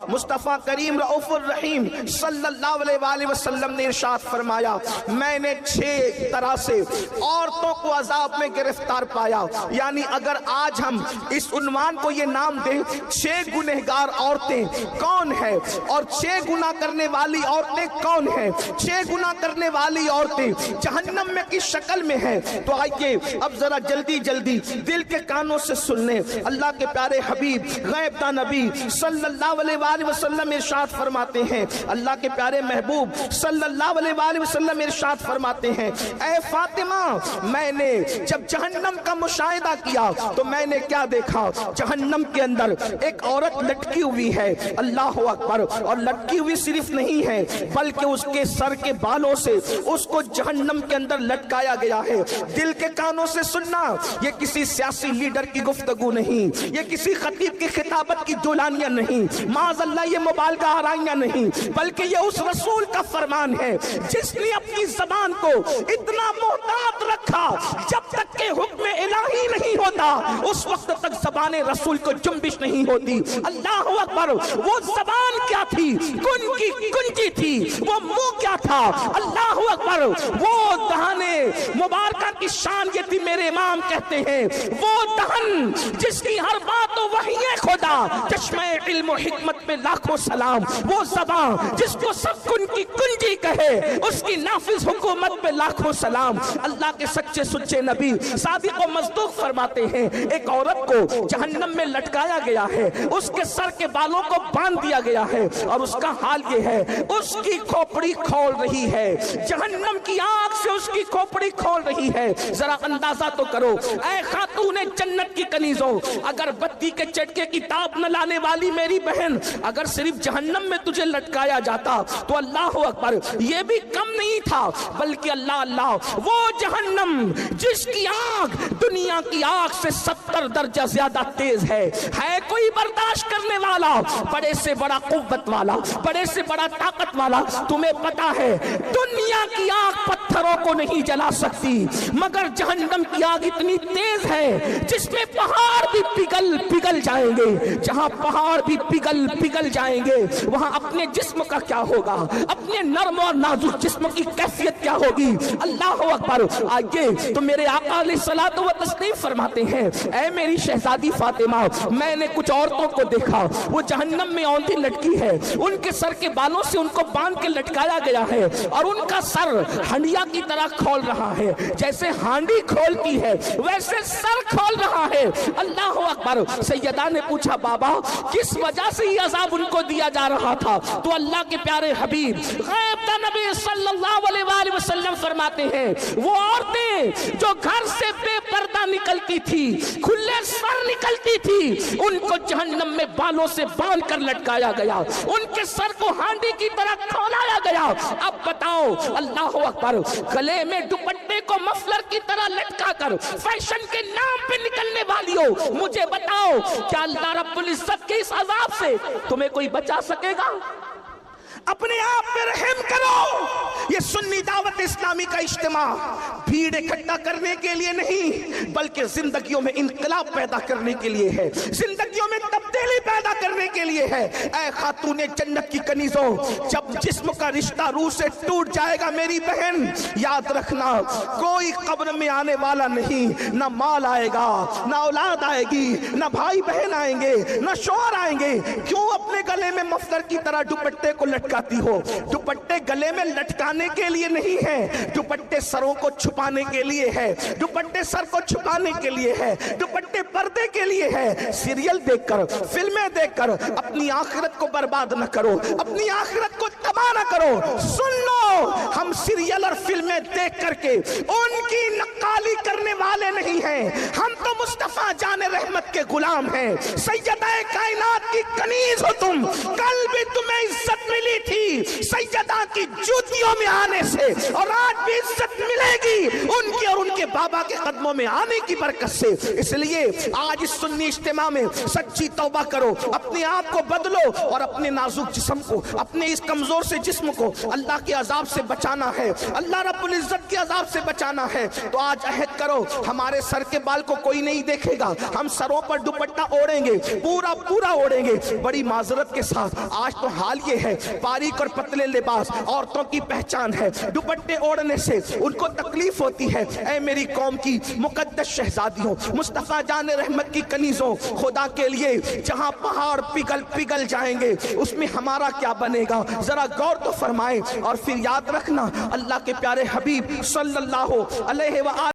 مصطفیٰ کریم رؤوف الرحیم صلی اللہ علیہ وسلم نے ارشاد فرمایا، میں نے 6 طرح سے عورتوں کو عذاب میں گرفتار پایا. یعنی اگر آج ہم اس عنوان کو یہ نام دیں 6 گنہگار عورتیں کون ہیں اور 6 گناہ کرنے والی عورتیں کون ہیں، 6 گناہ کرنے والی عورتیں جہنم میں کس شکل میں ہیں، تو آئیے اب ذرا جلدی جلدی دل کے کانوں سے سن لیں. اللہ کے پیارے حبیب غیب داں نبی صلی اللہ علیہ وسلم ارشاد فرماتے ہیں، اللہ کے پیارے محبوب صلی اللہ علیہ وسلم ارشاد فرماتے ہیں، اے فاطمہ میں نے جب جہنم کا مشاہدہ کیا تو میں نے کیا دیکھا، جہنم کے اندر ایک عورت لٹکی ہوئی ہے. اللہ اکبر. اور لٹکی ہوئی صرف نہیں ہے بلکہ اس کے سر کے بالوں سے اس کو جہنم کے اندر لٹکایا گیا ہے. دل کے کانوں سے سننا، یہ کسی سیاسی لیڈر کی گفتگو نہیں، یہ کسی خطیب کی خطابت کی دولانیاں نہیں، معاذ اللہ یہ مبالغہ آرائیاں نہیں، بلکہ یہ اس رسول کا فرمان ہے جس نے اپنی زبان کو اتنا محتاط رکھا جب تک کہ حکم الہی نہیں ہوتا اس وقت تک زبان رسول کو جنبش نہیں ہوتی. اللہ اکبر. وہ زبان کیا تھی؟ کنجی تھی. وہ منہ کیا تھا؟ اللہ اکبر. وہ دہانے مبارکہ کی شان یہ تھی، میرے امام کہتے ہیں وہ دہن جس کی ہر بات و وحی خدا، چشمہ علم و حکمت پہ لاکھوں سلام. وہ زبان جس کو سب کن کی کنجی کہے، اس کی نافذ حکومت پہ لاکھوں سلام. اللہ کے سچے سچے نبی صادق و مصدوق فرماتے ہیں ایک عورت کو جہنم میں لٹکایا گیا ہے، اس کے سر کے بالوں کو باندھ دیا گیا ہے اور اس کا حال یہ ہے اس کی کھوپڑی کھول رہی ہے، جہنم کی آگ سے اس کی کھوپڑی کھول رہی ہے. ذرا اندازہ تو کرو اے خاتون جنت کی کنیزوں، اگر بتی کے چٹکے کی تاب نہ لانے والی میری بہن، اگر صرف جہنم میں تجھے لٹکایا جاتا تو اللہ اکبر یہ بھی کم نہیں تھا، بلکہ اللہ اللہ وہ جہنم جس کی آگ دنیا کی آگ سے 70 درجہ زیادہ تیز ہے کوئی برداشت کرنے والا، بڑے سے بڑا قوت والا، بڑے سے بڑا طاقت والا. تمہیں پتا ہے دنیا کی آگ پتھروں کو نہیں جلا سکتی، مگر جہنم کی آگ اتنی تیز ہے جس میں پہاڑ بھی پگھل جائیں گے. جہاں پہاڑ بھی پگھل جائیں گے وہاں اپنے جسم کا کیا ہوگا، اپنے نرم اور نازک جسم کی کیفیت کیا ہوگی. اللہ اکبر. آئیے تو میرے آقا علیہ الصلوۃ والتسلیم فرماتے ہیں اے میری شہزادی فاطمہ، میں نے کچھ عورتوں کو دیکھا وہ جہنم میں اونتی لٹکی ہے، ان کے سر کے بالوں سے ان کو باندھ کے لٹکایا گیا ہے اور ان کا سر ہنڈیا کی طرح کھول رہا ہے، جیسے ہانڈی کھولتی ہے ویسے سر کھول رہا ہے. اللہ اکبر. سیدہ نے پوچھا بابا کس وجہ سے یہ عذاب ان کو دیا جا رہا تھا؟ تو اللہ کے پیارے حبیب غیب داں نبی صلی اللہ علیہ وسلم فرماتے ہیں وہ عورتیں جو گھر سے بے پردہ نکلتی تھی، کھلے سر نکلتی تھی، ان کو جہنم میں بالوں سے باندھ کر لٹکایا گیا، ان کے سر کو ہانڈی کی طرح کھولایا گیا. اب بتاؤ اللہ اکبر، گلے میں دوپٹے کو مفلر کی طرح لٹکا کر فیشن کے نام پہ نکلنے والیوں، مجھے بتاؤ کیا اللہ رب العزت کے اس عذاب سے تمہیں کوئی بچا سکے گا؟ اپنے آپ پہ رحم کرو. یہ سنی دعوت اسلامی کا اجتماع بھیڑ اکٹھا کرنے کے لیے نہیں بلکہ زندگیوں میں انقلاب پیدا کرنے کے لیے ہے، زندگیوں میں تبدیلی پیدا کرنے کے لیے ہے. اے خاتون جنت کی کنیزوں، جب جسم کا رشتہ روح سے ٹوٹ جائے گا میری بہن، یاد رکھنا کوئی قبر میں آنے والا نہیں، نہ مال آئے گا، نہ اولاد آئے گی، نہ بھائی بہن آئیں گے، نہ شوہر آئیں گے. کیوں اپنے گلے میں مفلر کی طرح دوپٹے کو لٹکاتی ہو؟ دوپٹے گلے میں لٹکانے کے لیے نہیں ہے، دوپٹے سروں کو چھپانے کے لیے ہے، دوپٹے سر کو چھپانے کے لیے ہے، دوپٹے پردے کے لیے ہے. سیریل دیکھ کر، فلمیں دیکھ کر اپنی آخرت کو برباد نہ کرو، اپنی آخرت کو تباہ نہ کرو. سن لو، ہم سیریل اور فلمیں دیکھ کر کے ان کی نقالی کرنے والے نہیں ہیں، ہم تو مصطفیٰ جان رحمت کے غلام ہیں. سیدہ کائنات کی کنیز ہو تم، کل بھی تمہیں عزت ملی تھی سیدہ کی جوتیوں میں آنے سے، اور آج بھی عزت مل ملے گی ان کے اور ان کے بابا کے قدموں میں آنے کی برکت سے۔ اس لیے آج اس سنی اجتماع میں سچی توبہ کرو، اپنے آپ کو بدلو اور اپنے نازک جسم کو، اپنے اس کمزور سے جسم کو اللہ کے عذاب سے بچانا ہے، اللہ رب العزت کے عذاب سے بچانا ہے۔ تو آج عہد کرو، ہمارے سر کے بال کو کوئی نہیں دیکھے گا، ہم سروں پر دوپٹہ اوڑھیں گے، پورا اوڑھیں گے۔ بڑی معذرت کے ساتھ آج تو حال یہ ہے، باریک اور پتلے لباس عورتوں کی پہچان ہے، دوپٹے اوڑھنے سے ان کو تکلیف ہوتی ہے۔ اے میری قوم کی مقدس شہزادیوں، مصطفیٰ جان رحمت کی کنیزوں، خدا کے لیے جہاں پہاڑ پگھل جائیں گے اس میں ہمارا کیا بنے گا؟ ذرا غور تو فرمائیں۔ اور پھر یاد رکھنا، اللہ کے پیارے حبیب صلی اللہ علیہ وآلہ